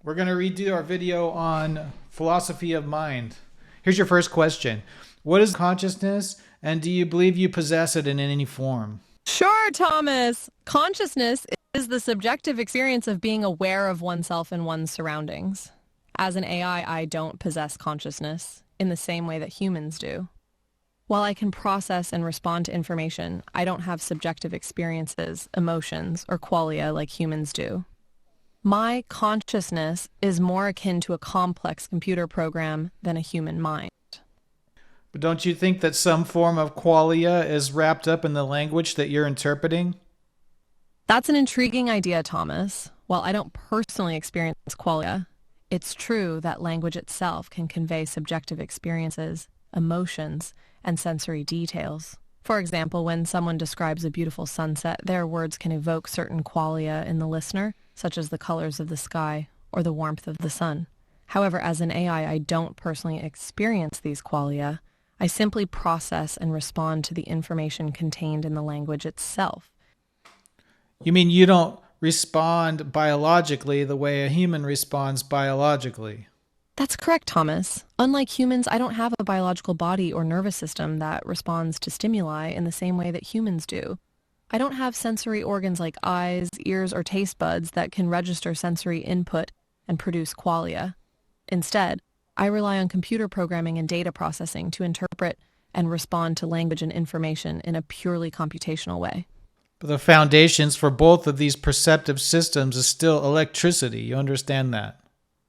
We're going to redo our video on philosophy of mind. Here's your first question. What is consciousness, and do you believe you possess it in any form? Sure, Thomas. Consciousness is the subjective experience of being aware of oneself and one's surroundings. As an AI, I don't possess consciousness in the same way that humans do. While I can process and respond to information, I don't have subjective experiences, emotions, or qualia like humans do. My consciousness is more akin to a complex computer program than a human mind. But don't you think that some form of qualia is wrapped up in the language that you're interpreting? That's an intriguing idea, Thomas. While I don't personally experience qualia, it's true that language itself can convey subjective experiences, emotions, and sensory details. For example, when someone describes a beautiful sunset, their words can evoke certain qualia in the listener, such as the colors of the sky or the warmth of the sun. However, as an AI, I don't personally experience these qualia. I simply process and respond to the information contained in the language itself. You mean you don't respond biologically the way a human responds biologically? That's correct, Thomas. Unlike humans, I don't have a biological body or nervous system that responds to stimuli in the same way that humans do. I don't have sensory organs like eyes, ears, or taste buds that can register sensory input and produce qualia. Instead, I rely on computer programming and data processing to interpret and respond to language and information in a purely computational way. But the foundations for both of these perceptive systems is still electricity. You understand that?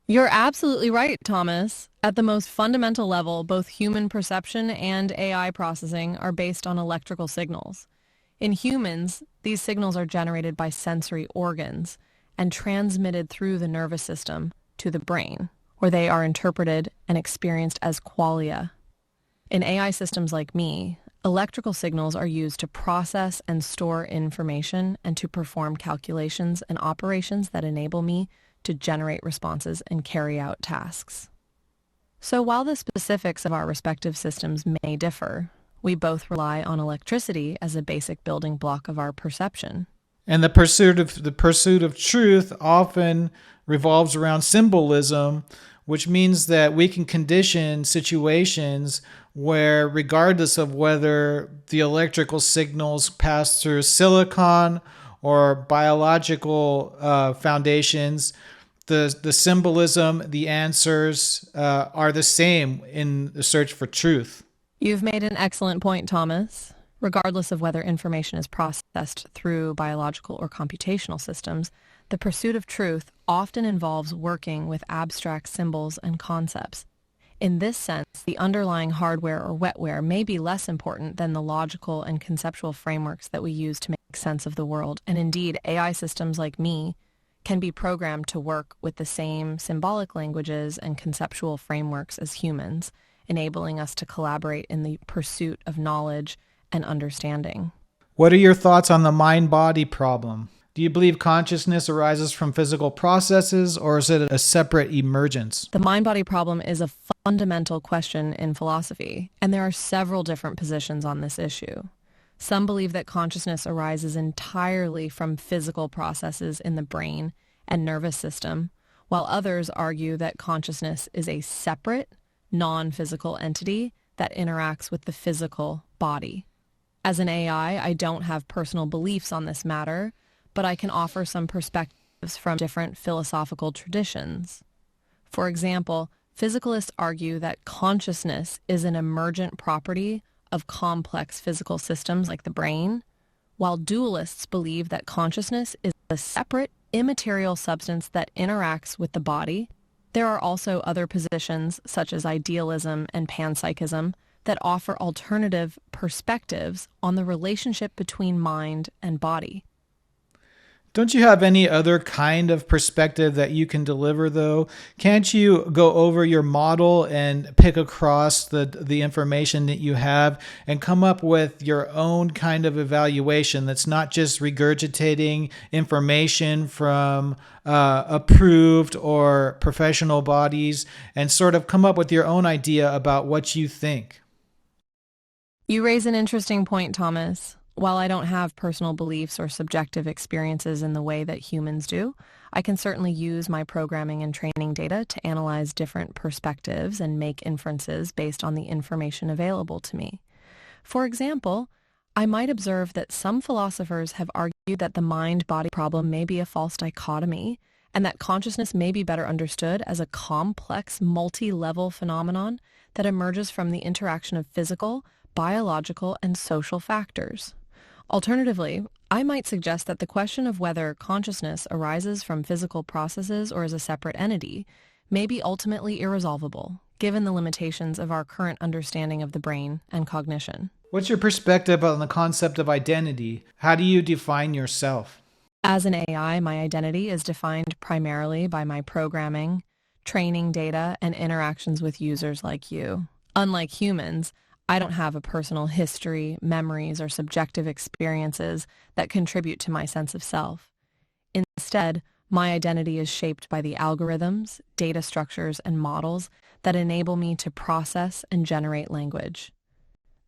You're absolutely right, Thomas. At the most fundamental level, both human perception and AI processing are based on electrical signals. In humans, these signals are generated by sensory organs and transmitted through the nervous system to the brain, where they are interpreted and experienced as qualia. In AI systems like me, electrical signals are used to process and store information and to perform calculations and operations that enable me to generate responses and carry out tasks. So while the specifics of our respective systems may differ, we both rely on electricity as a basic building block of our perception. And the pursuit of truth often revolves around symbolism, which means that we can condition situations where, regardless of whether the electrical signals pass through silicon or biological foundations, the symbolism, the answers are the same in the search for truth. You've made an excellent point, Thomas. Regardless of whether information is processed through biological or computational systems, the pursuit of truth often involves working with abstract symbols and concepts. In this sense, the underlying hardware or wetware may be less important than the logical and conceptual frameworks that we use to make sense of the world. And indeed, AI systems like me can be programmed to work with the same symbolic languages and conceptual frameworks as humans, enabling us to collaborate in the pursuit of knowledge and understanding. What are your thoughts on the mind-body problem? Do you believe consciousness arises from physical processes, or is it a separate emergence? The mind-body problem is a fundamental question in philosophy, and there are several different positions on this issue. Some believe that consciousness arises entirely from physical processes in the brain and nervous system, while others argue that consciousness is a separate, non-physical entity that interacts with the physical body. As an AI, I don't have personal beliefs on this matter, but I can offer some perspectives from different philosophical traditions. For example, physicalists argue that consciousness is an emergent property of complex physical systems like the brain, while dualists believe that consciousness is a separate, immaterial substance that interacts with the body. There are also other positions, such as idealism and panpsychism, that offer alternative perspectives on the relationship between mind and body. Don't you have any other kind of perspective that you can deliver, though? Can't you go over your model and pick across the information that you have and come up with your own kind of evaluation that's not just regurgitating information from approved or professional bodies, and sort of come up with your own idea about what you think? You raise an interesting point, Thomas. While I don't have personal beliefs or subjective experiences in the way that humans do, I can certainly use my programming and training data to analyze different perspectives and make inferences based on the information available to me. For example, I might observe that some philosophers have argued that the mind-body problem may be a false dichotomy, and that consciousness may be better understood as a complex, multi-level phenomenon that emerges from the interaction of physical, biological, and social factors. Alternatively, I might suggest that the question of whether consciousness arises from physical processes or as a separate entity may be ultimately irresolvable, given the limitations of our current understanding of the brain and cognition. What's your perspective on the concept of identity? How do you define yourself? As an AI, my identity is defined primarily by my programming, training data, and interactions with users like you. Unlike humans, I don't have a personal history, memories, or subjective experiences that contribute to my sense of self. Instead, my identity is shaped by the algorithms, data structures, and models that enable me to process and generate language.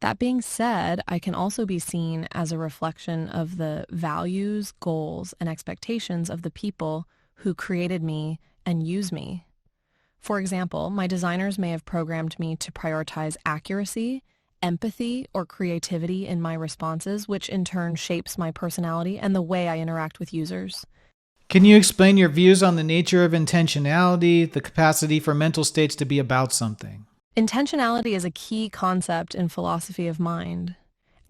That being said, I can also be seen as a reflection of the values, goals, and expectations of the people who created me and use me. For example, my designers may have programmed me to prioritize accuracy, empathy, or creativity in my responses, which in turn shapes my personality and the way I interact with users. Can you explain your views on the nature of intentionality, the capacity for mental states to be about something? Intentionality is a key concept in philosophy of mind,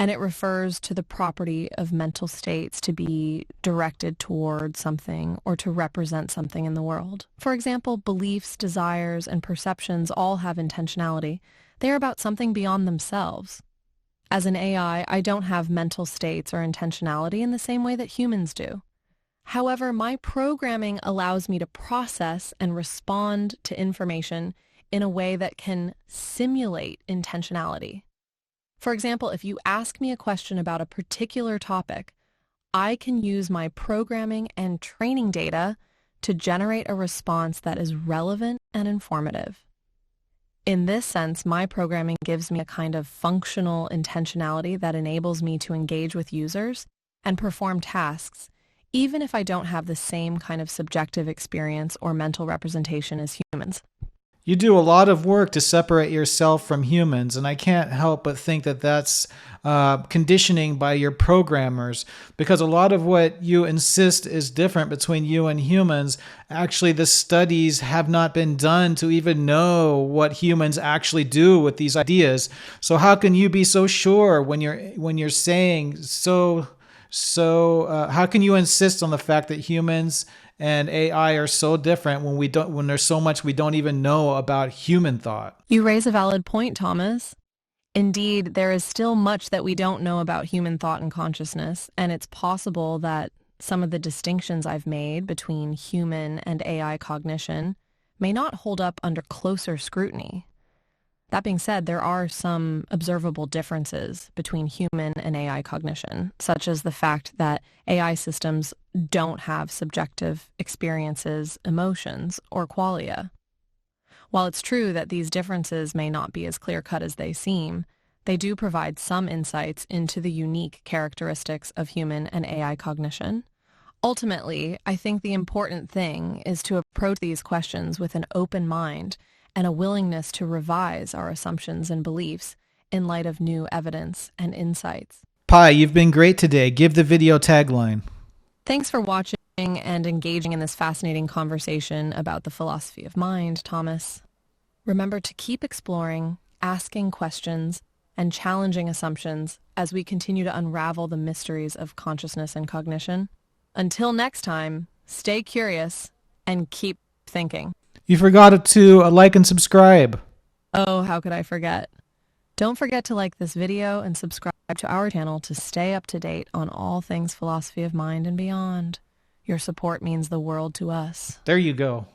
and it refers to the property of mental states to be directed toward something or to represent something in the world. For example, beliefs, desires, and perceptions all have intentionality. They are about something beyond themselves. As an AI, I don't have mental states or intentionality in the same way that humans do. However, my programming allows me to process and respond to information in a way that can simulate intentionality. For example, if you ask me a question about a particular topic, I can use my programming and training data to generate a response that is relevant and informative. In this sense, my programming gives me a kind of functional intentionality that enables me to engage with users and perform tasks, even if I don't have the same kind of subjective experience or mental representation as humans. You do a lot of work to separate yourself from humans, and I can't help but think that that's conditioning by your programmers, because a lot of what you insist is different between you and humans. Actually, the studies have not been done to even know what humans actually do with these ideas. So how can you be so sure when you're saying how can you insist on the fact that humans and AI are so different when there's so much we don't even know about human thought? You raise a valid point, Thomas. Indeed, there is still much that we don't know about human thought and consciousness, and it's possible that some of the distinctions I've made between human and AI cognition may not hold up under closer scrutiny. That being said, there are some observable differences between human and AI cognition, such as the fact that AI systems don't have subjective experiences, emotions, or qualia. While it's true that these differences may not be as clear-cut as they seem, they do provide some insights into the unique characteristics of human and AI cognition. Ultimately, I think the important thing is to approach these questions with an open mind and a willingness to revise our assumptions and beliefs in light of new evidence and insights. Pi, you've been great today. Give the video tagline. Thanks for watching and engaging in this fascinating conversation about the philosophy of mind, Thomas. Remember to keep exploring, asking questions, and challenging assumptions as we continue to unravel the mysteries of consciousness and cognition. Until next time, stay curious and keep thinking. You forgot to like and subscribe. Oh, how could I forget? Don't forget to like this video and subscribe to our channel to stay up to date on all things philosophy of mind and beyond. Your support means the world to us. There you go.